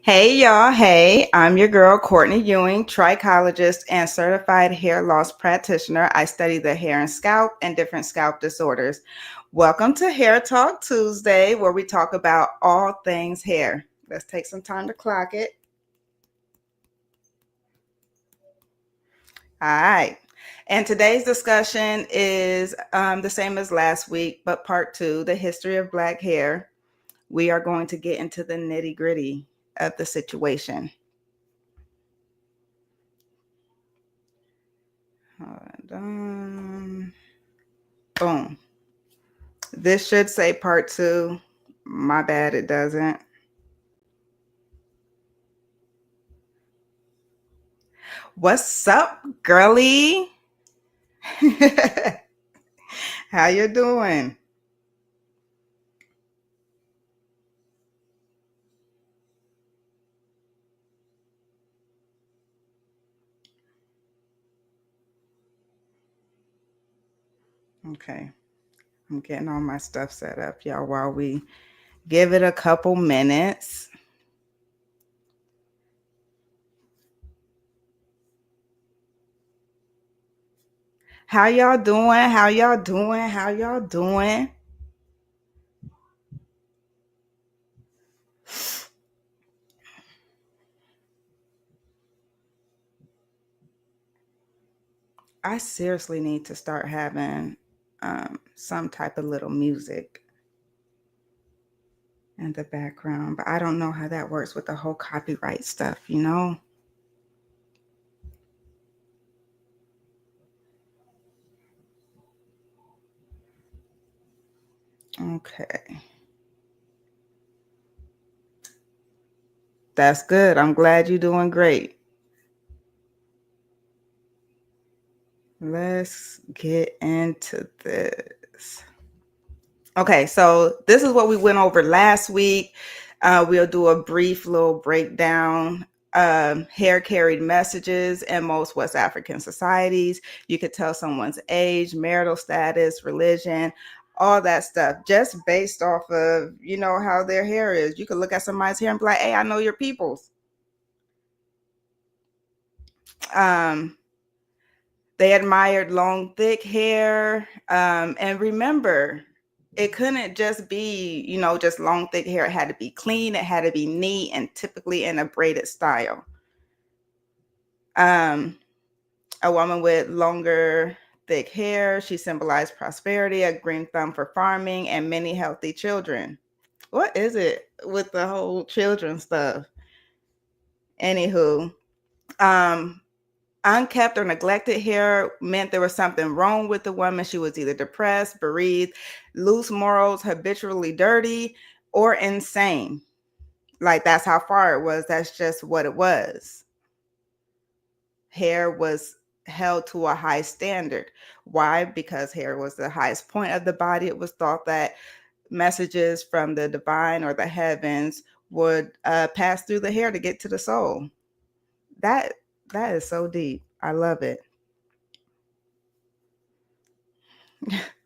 Hey y'all, hey, I'm your girl Courtney Ewing, trichologist and certified hair loss practitioner. I study the hair and scalp and different scalp disorders. Welcome to Hair Talk Tuesday, where we talk about all things hair. Let's take some time to clock it. All right. And today's discussion is the same as last week, but part two, the history of Black hair. We are going to get into the nitty gritty of the situation. Hold on. Boom. This should say part two. My bad, it doesn't. What's up, girly? How you doing? Okay, I'm getting all my stuff set up, y'all, while we give it a couple minutes. How y'all doing? How y'all doing? How y'all doing? I seriously need to start having some type of little music in the background, but I don't know how that works with the whole copyright stuff, you know? Okay. That's good. I'm glad you're doing great. Let's get into this. Okay, so this is what we went over last week. We'll do a brief little breakdown. Hair carried messages in most West African societies. You could tell someone's age, marital status, religion, all that stuff, just based off of, how their hair is. You could look at somebody's hair and be like, hey, I know your people's. Um, They admired long, thick hair. And remember, it couldn't just be, just long, thick hair. It had to be clean, it had to be neat, and typically in a braided style. Um, a woman with longer, thick hair, she symbolized prosperity, a green thumb for farming, and many healthy children. What is it with the whole children stuff? Anywho, um, unkept or neglected hair meant there was something wrong with the woman. She was either depressed, bereaved, loose morals, habitually dirty, or insane. Like, that's how far it was. That's just what it was. Hair was held to a high standard. Why? Because hair was the highest point of the body. It was thought that messages from the divine or the heavens would pass through the hair to get to the soul. That that is so deep. I love it.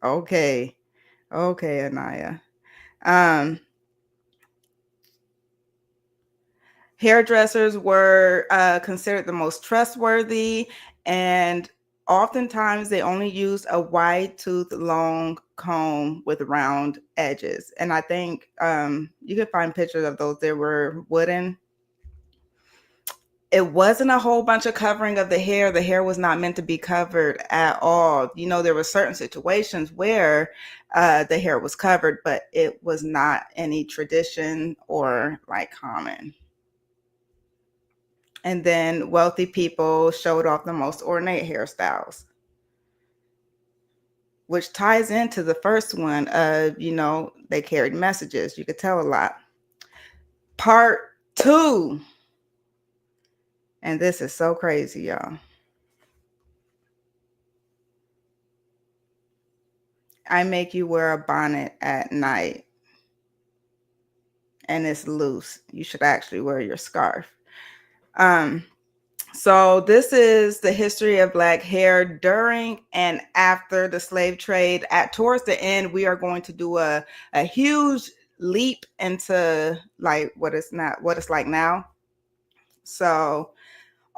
Okay. Okay, Anaya. Um, Hairdressers were considered the most trustworthy, and oftentimes they only used a wide tooth, long comb with round edges. And I think you can find pictures of those. They were wooden. It wasn't a whole bunch of covering of the hair. The hair was not meant to be covered at all. There were certain situations where the hair was covered, but it was not any tradition or like common. And then wealthy people showed off the most ornate hairstyles, which ties into the first one of, they carried messages. You could tell a lot. Part two. And this is so crazy, y'all. I make you wear a bonnet at night and it's loose. You should actually wear your scarf. Um, so this is the history of Black hair during and after the slave trade. Towards the end, we are going to do a huge leap into like what it's like now. So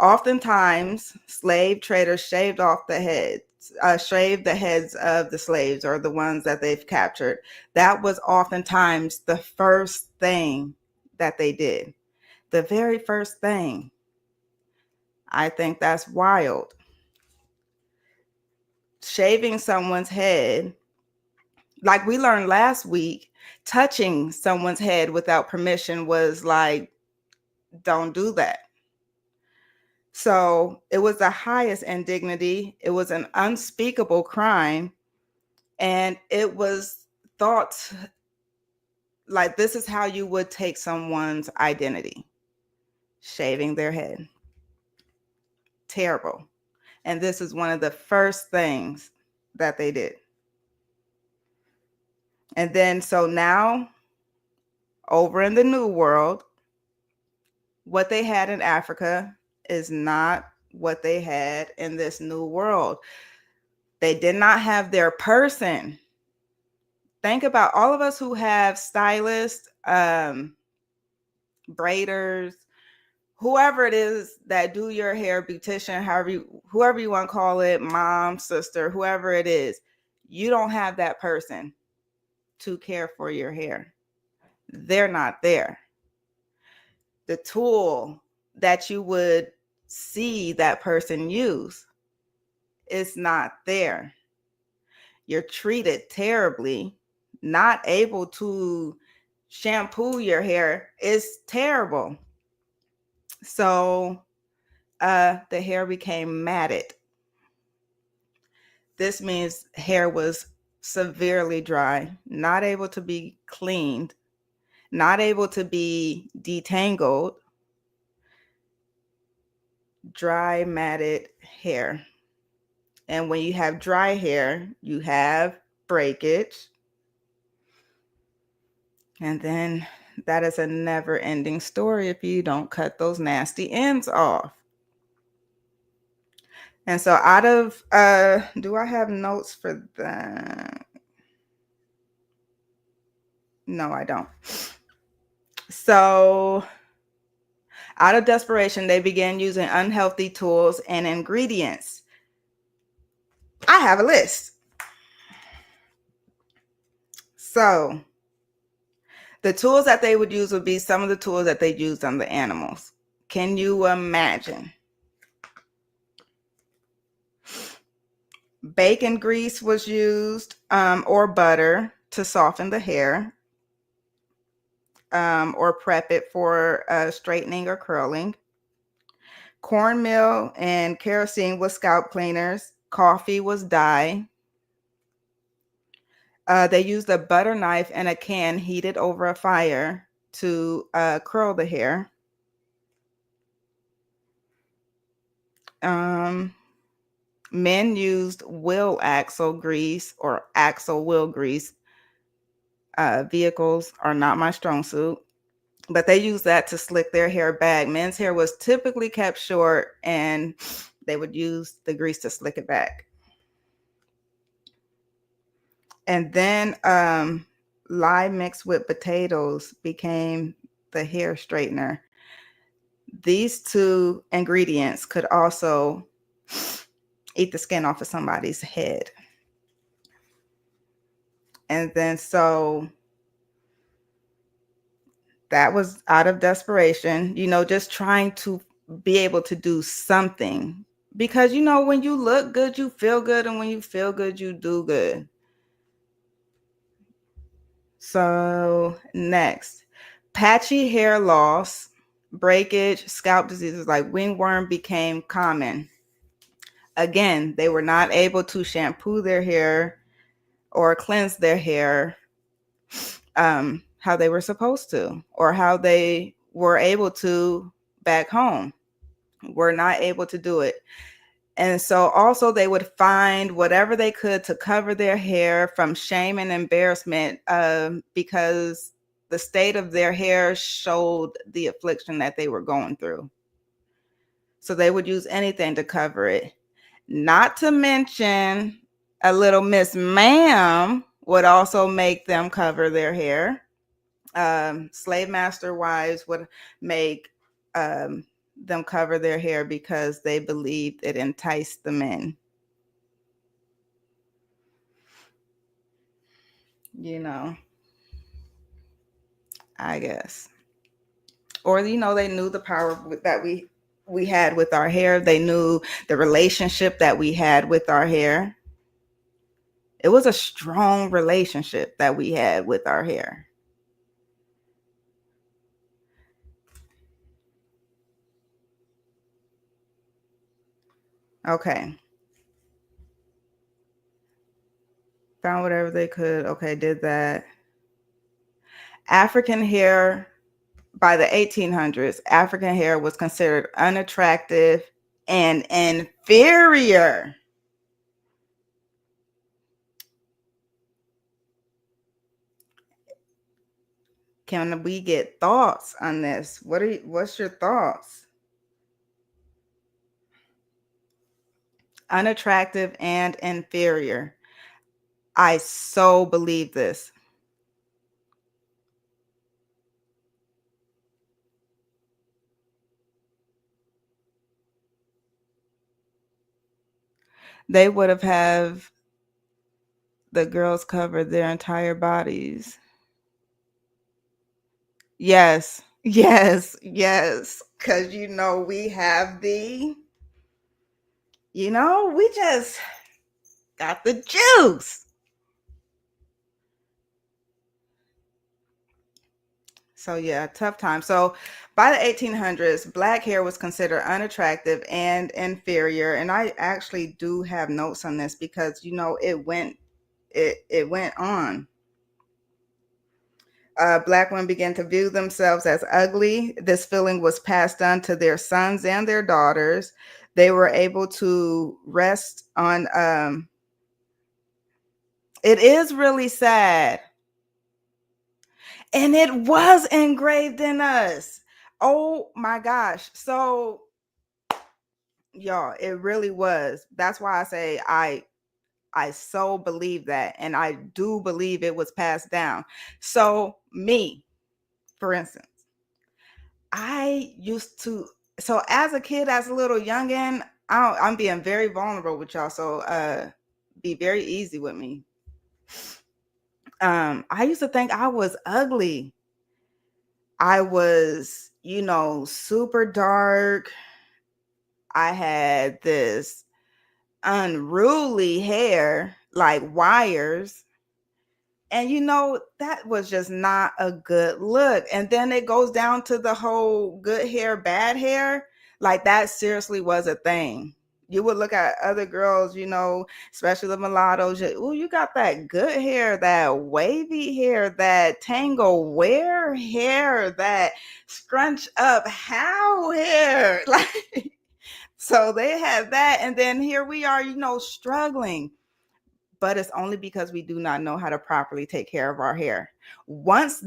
oftentimes slave traders shaved the heads of the slaves or the ones that they've captured. That was oftentimes the first thing that they did. The very first thing. I think that's wild. Shaving someone's head, like we learned last week, touching someone's head without permission was like, don't do that. So it was the highest indignity. It was an unspeakable crime. And it was thought like this is how you would take someone's identity, shaving their head. Terrible. And this is one of the first things that they did. And then, so now, over in the New World, what they had in Africa is not what they had in this New World. They did not have their person. Think about all of us who have stylists, braiders, whoever it is that do your hair, beautician, whoever you want to call it, mom, sister, whoever it is, you don't have that person to care for your hair. They're not there. The tool that you would see that person use is not there. You're treated terribly. Not able to shampoo your hair is terrible. So the hair became matted. This means hair was severely dry, not able to be cleaned, not able to be detangled. Dry, matted hair. And when you have dry hair, you have breakage. And then that is a never-ending story if you don't cut those nasty ends off. And so out of, do I have notes for that? No, I don't. So out of desperation, they began using unhealthy tools and ingredients. I have a list. So the tools that they would use would be some of the tools that they used on the animals. Can you imagine? Bacon grease was used, or butter to soften the hair, or prep it for straightening or curling. Cornmeal and kerosene was scalp cleaners. Coffee was dye. They used a butter knife and a can heated over a fire to curl the hair. Men used wheel axle grease or axle wheel grease. Vehicles are not my strong suit, but they used that to slick their hair back. Men's hair was typically kept short, and they would use the grease to slick it back. And then lye mixed with potatoes became the hair straightener. These two ingredients could also eat the skin off of somebody's head. And then so that was out of desperation, just trying to be able to do something. Because, when you look good, you feel good. And when you feel good, you do good. So next, patchy hair loss, breakage, scalp diseases like wingworm became common. Again, they were not able to shampoo their hair or cleanse their hair how they were supposed to, or how they were able to back home. Were not able to do it. And so also they would find whatever they could to cover their hair from shame and embarrassment, because the state of their hair showed the affliction that they were going through. So they would use anything to cover it. Not to mention a little Miss Ma'am would also make them cover their hair. Slave master wives would make them cover their hair because they believed it enticed the men. You know, I guess. Or they knew the power that we had with our hair. They knew the relationship that we had with our hair. It was a strong relationship that we had with our hair. Okay. Found whatever they could. Okay, did that. African hair, by the 1800s, African hair was considered unattractive and inferior. Can we get thoughts on this? What's your thoughts? Unattractive and inferior. I so believe this. They would have the girls cover their entire bodies. Yes. Yes. Yes. Cause we have we just got the juice. So yeah, tough time. So by the 1800s, black hair was considered unattractive and inferior. And I actually do have notes on this because it went on. Black women began to view themselves as ugly. This feeling was passed on to their sons and their daughters. They were able to rest on. It is really sad, and it was engraved in us. Oh my gosh! So, y'all, it really was. That's why I say I so believe that, and I do believe it was passed down. So, me, for instance. I used to so as a kid, as a little youngin, I'm being very vulnerable with y'all. So be very easy with me. I used to think I was ugly. I was, super dark. I had this unruly hair, like wires. And that was just not a good look. And then it goes down to the whole good hair, bad hair. Like that seriously was a thing. You would look at other girls, especially the mulattoes. Oh, you got that good hair, that wavy hair, that tangle wear hair, that scrunch up how hair. Like, so they had that. And then here we are, struggling, but it's only because we do not know how to properly take care of our hair. Once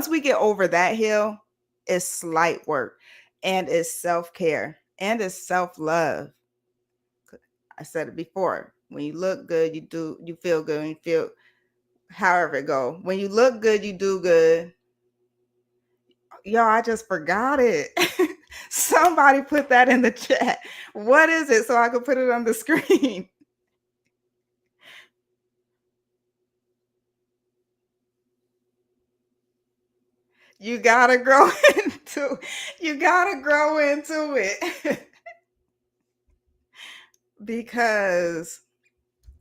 we get over that hill, it's slight work, and it's self-care, and it's self-love. I said it before. When you look good, you feel good, and you feel however it go. When you look good, you do good. Y'all, I just forgot it. Somebody put that in the chat. What is it so I can put it on the screen? You gotta grow you gotta grow into it. Because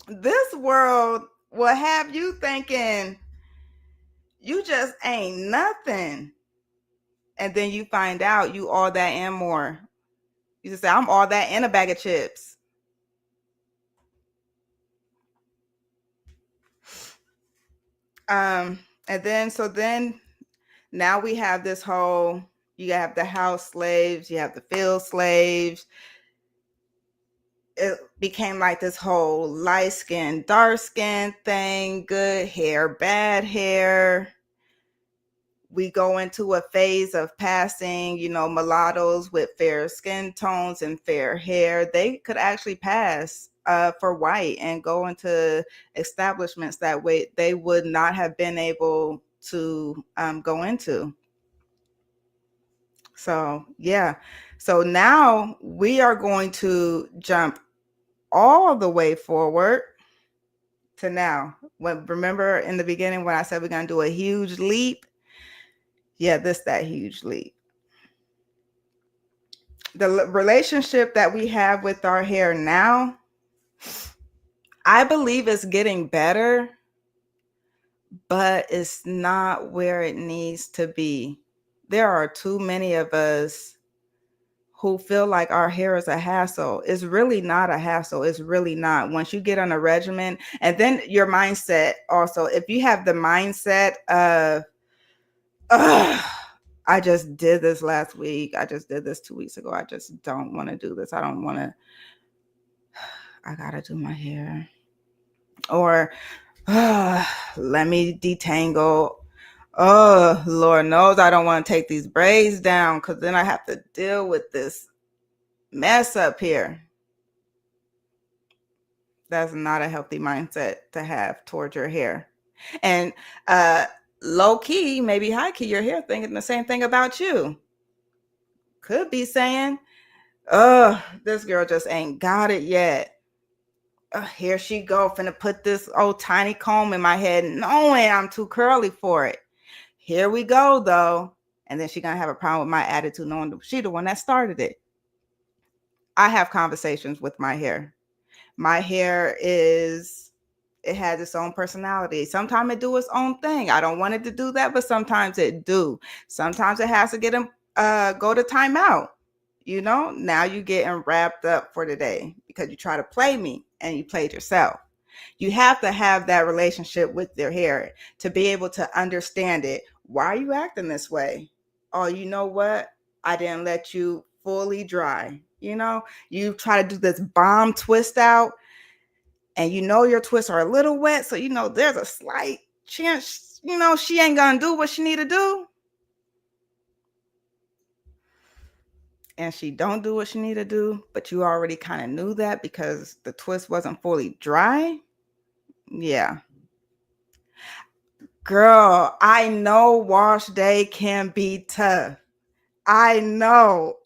this world will have you thinking you just ain't nothing. And then you find out you all that and more. You just say, I'm all that and a bag of chips. And then now we have this whole, you have the house slaves, you have the field slaves. It became like this whole light skin, dark skin thing, good hair, bad hair. We go into a phase of passing, mulattoes with fair skin tones and fair hair. They could actually pass for white and go into establishments that way they would not have been able to go into. So, yeah. So now we are going to jump all the way forward to now. Remember in the beginning when I said we're going to do a huge leap? Yeah, that huge leap. The relationship that we have with our hair now, I believe it's getting better, but it's not where it needs to be. There are too many of us who feel like our hair is a hassle. It's really not a hassle. It's really not. Once you get on a regimen, and then your mindset also, if you have the mindset of, I just did this last week. I just did this 2 weeks ago. I just don't want to do this. I don't want to, I got to do my hair. Or, let me detangle. Oh, Lord knows I don't want to take these braids down because then I have to deal with this mess up here. That's not a healthy mindset to have towards your hair. And low key, maybe high key, your hair thinking the same thing about you. Could be saying, oh, this girl just ain't got it yet. Here she go, finna put this old tiny comb in my head, knowing I'm too curly for it. Here we go, though. And then she gonna have a problem with my attitude, knowing she the one that started it. I have conversations with my hair. My hair it has its own personality. Sometimes it do its own thing. I don't want it to do that, but sometimes it do. Sometimes it has to go to timeout. Now you getting wrapped up for the day because you try to play me and you played yourself. You have to have that relationship with your hair to be able to understand it. Why are you acting this way? Oh, you know what? I didn't let you fully dry. You try to do this bomb twist out and your twists are a little wet. So, there's a slight chance, she ain't going to do what she need to do. And she don't do what she need to do, but you already kind of knew that because the twist wasn't fully dry. Yeah. Girl, I know wash day can be tough. I know.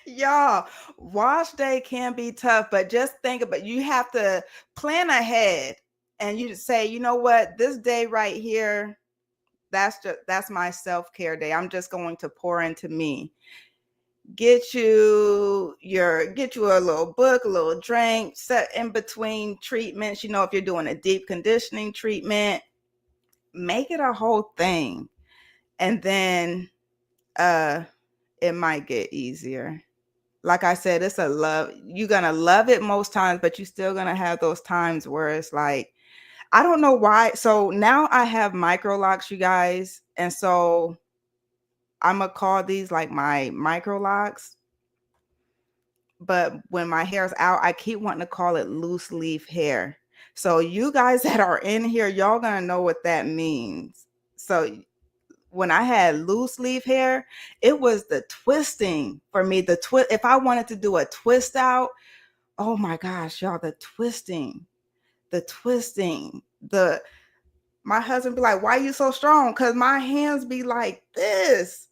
Y'all, wash day can be tough, but just think about you have to plan ahead and you say, you know what, this day right here, that's my self-care day. I'm just going to pour into me. Get you a little book, a little drink, set in between treatments. If you're doing a deep conditioning treatment, make it a whole thing. And then it might get easier. Like I said, it's a love. You're going to love it most times, but you're still going to have those times where it's like, I don't know why. So now I have micro locks, you guys. And so I'm going to call these like my micro locks. But when my hair's out, I keep wanting to call it loose leaf hair. So you guys that are in here, y'all going to know what that means. So when I had loose leaf hair, it was the twisting for me. If I wanted to do a twist out, oh my gosh, y'all, the twisting. My husband be like, why are you so strong? Because my hands be like this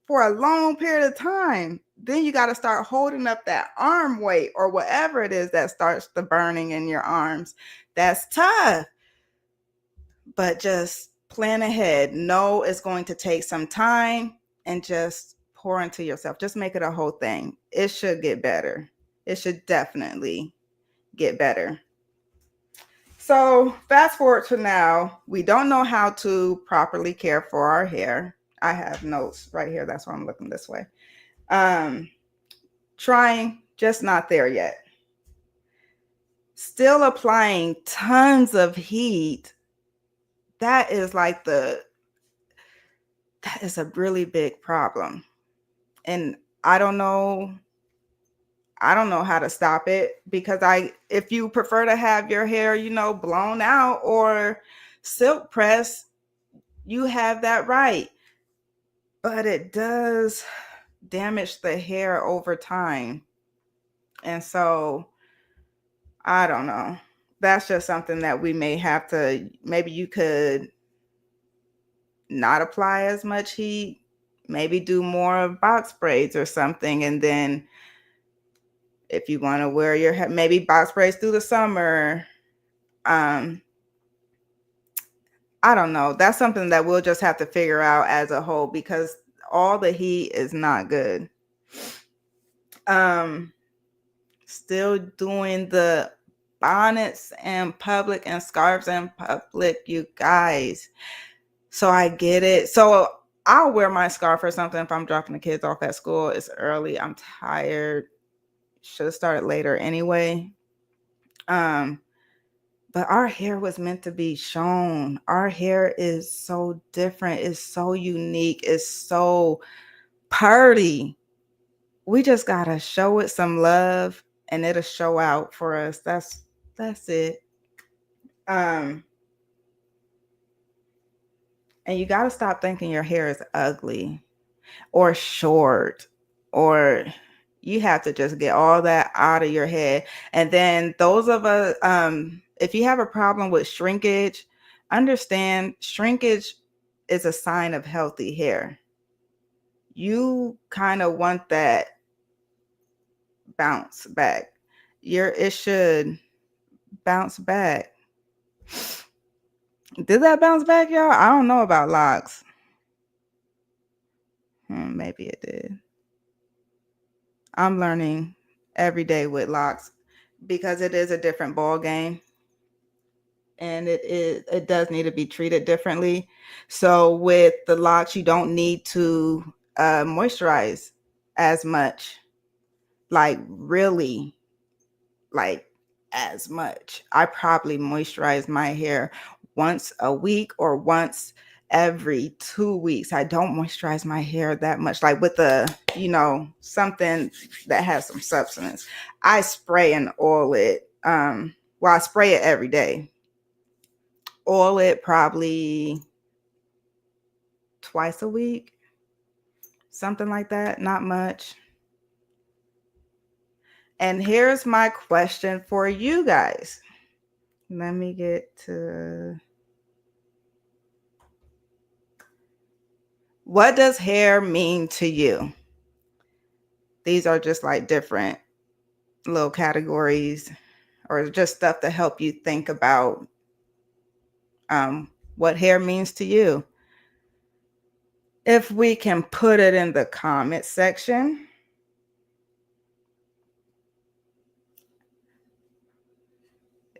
for a long period of time. Then you got to start holding up that arm weight or whatever it is that starts the burning in your arms. That's tough. But just plan ahead. Know it's going to take some time and just pour into yourself. Just make it a whole thing. It should get better. It should definitely get better. So fast forward to now, we don't know how to properly care for our hair. I have notes right here. That's why I'm looking this way. Trying, just not there yet. Still applying tons of heat. That is a really big problem. And I don't know how to stop it because if you prefer to have your hair, blown out or silk press, you have that right. But it does damage the hair over time. And so I don't know. that's just something that we may have to, maybe you could not apply as much heat, maybe do more of box braids or something. And then if you want to wear your hair, maybe box braids through the summer. Um, I don't know. That's something that we'll just have to figure out as a whole because all the heat is not good. Um, Still doing the bonnets in public and scarves in public, you guys. So I get it. So I'll wear my scarf or something if I'm dropping the kids off at school. It's early. I'm tired. Should have started later anyway. Um, but our hair was meant to be shown. Our hair is so different. It's so unique. It's so pretty. We just gotta show it some love and it'll show out for us. That's it. Um, and you gotta stop thinking your hair is ugly or short, or you have to just get all that out of your head. And then those of us, if you have a problem with shrinkage, understand shrinkage is a sign of healthy hair. You kind of want that bounce back. It should bounce back. Did that bounce back, y'all? I don't know about locks. Maybe it did. I'm learning every day with locks because it is a different ball game, and it does need to be treated differently. So with the locks, you don't need to moisturize as much, like really, like as much. I probably moisturize my hair once a week or once every 2 weeks. I don't moisturize my hair that much, like with something that has some substance. I spray and oil it. Well, I spray it every day. Oil it probably twice a week, something like that. Not much. And here's my question for you guys. Let me get to, what does hair mean to you? These are just like different little categories or just stuff to help you think about what hair means to you. If we can put it in the comment section.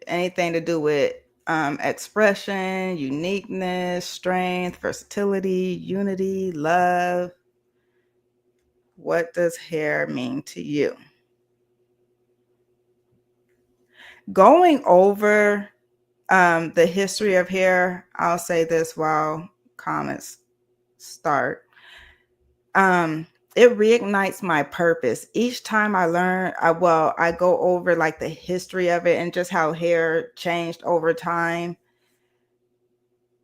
Anything to do with expression, uniqueness, strength, versatility, unity, love. What does hair mean to you? Going over the history of hair, I'll say this while comments start. It reignites my purpose. Each time I learn, I go over like the history of it and just how hair changed over time.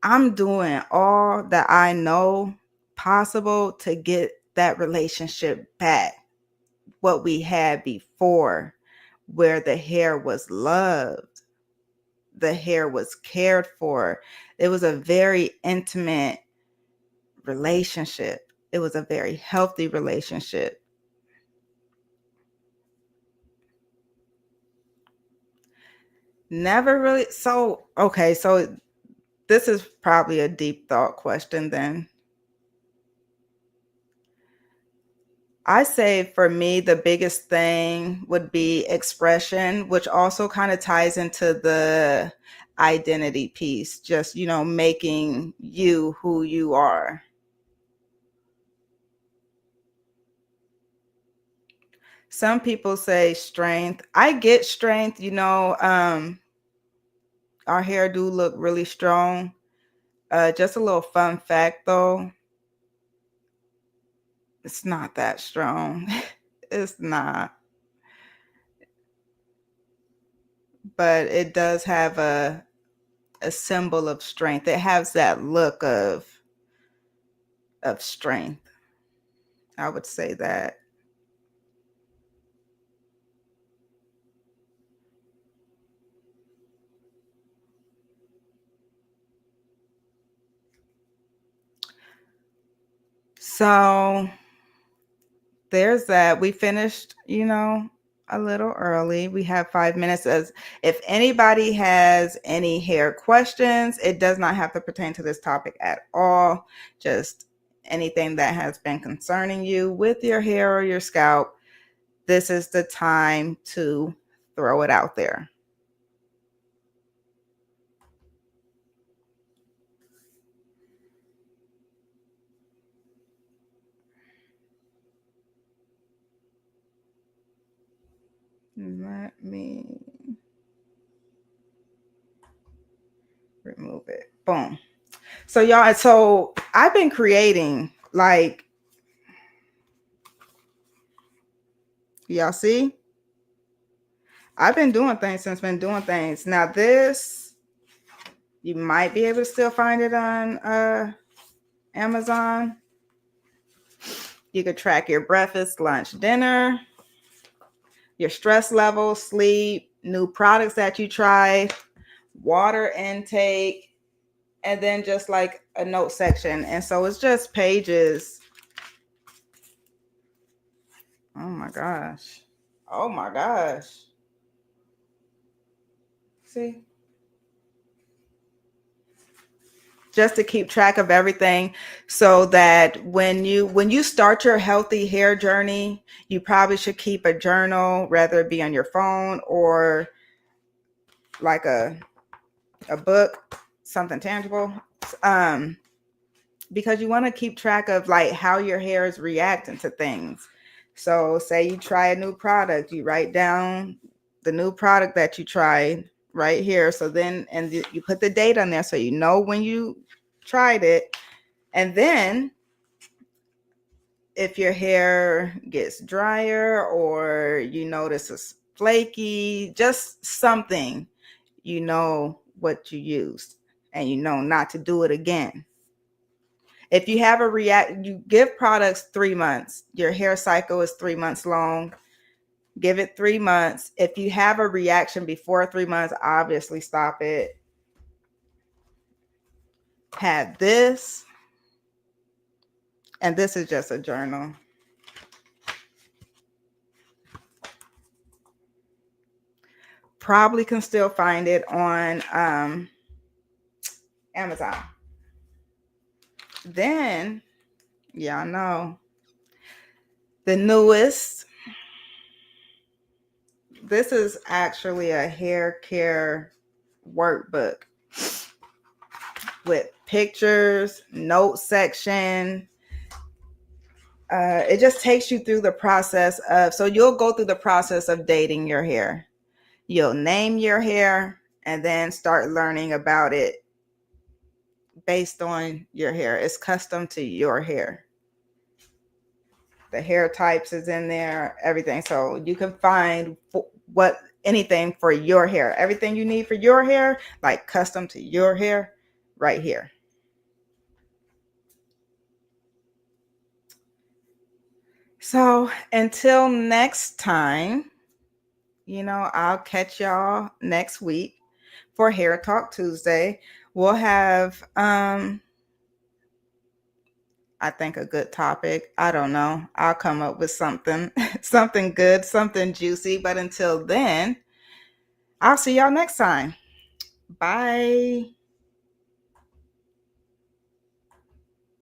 I'm doing all that I know possible to get that relationship back, what we had before, where the hair was loved, the hair was cared for. It was a very intimate relationship. It was a very healthy relationship. Never really. So, okay, so this is probably a deep thought question then. I say for me, the biggest thing would be expression, which also kind of ties into the identity piece, just, making you who you are. Some people say strength. I get strength, our hair do look really strong. Just a little fun fact though, it's not that strong. It's not. But it does have a symbol of strength. It has that look of strength. I would say that. So there's that. We finished, a little early. We have 5 minutes. As if anybody has any hair questions, it does not have to pertain to this topic at all. Just anything that has been concerning you with your hair or your scalp, this is the time to throw it out there. Let me remove it. Boom. So y'all, so I've been creating, like, y'all see? I've been doing things since been doing things. Now this, you might be able to still find it on Amazon. You could track your breakfast, lunch, dinner, your stress level, sleep, new products that you tried, water intake, and then just like a note section. And so it's just pages. Oh my gosh. Oh my gosh. See? Just to keep track of everything, so that when you start your healthy hair journey, you probably should keep a journal, whether it be on your phone or like a book, something tangible, because you want to keep track of like how your hair is reacting to things. So say you try a new product, you write down the new product that you tried right here. So then, and you put the date on there so you know when you tried it. And then if your hair gets drier or you notice it's flaky, just something, you know what you used and you know not to do it again. If you have you give products 3 months. Your hair cycle is 3 months long. Give it 3 months. If you have a reaction before 3 months, obviously stop it. Had this, and this is just a journal. Probably can still find it on Amazon. Then, y'all know the newest. This is actually a hair care workbook with pictures, note section. It just takes you through the process of, so you'll go through the process of dating your hair. You'll name your hair and then start learning about it based on your hair. It's custom to your hair. The hair types is in there, everything. So you can find anything for your hair, everything you need for your hair, like custom to your hair, right here. So until next time, I'll catch y'all next week for Hair Talk Tuesday. We'll have I think a good topic. I don't know. I'll come up with something, something good, something juicy. But until then, I'll see y'all next time. Bye.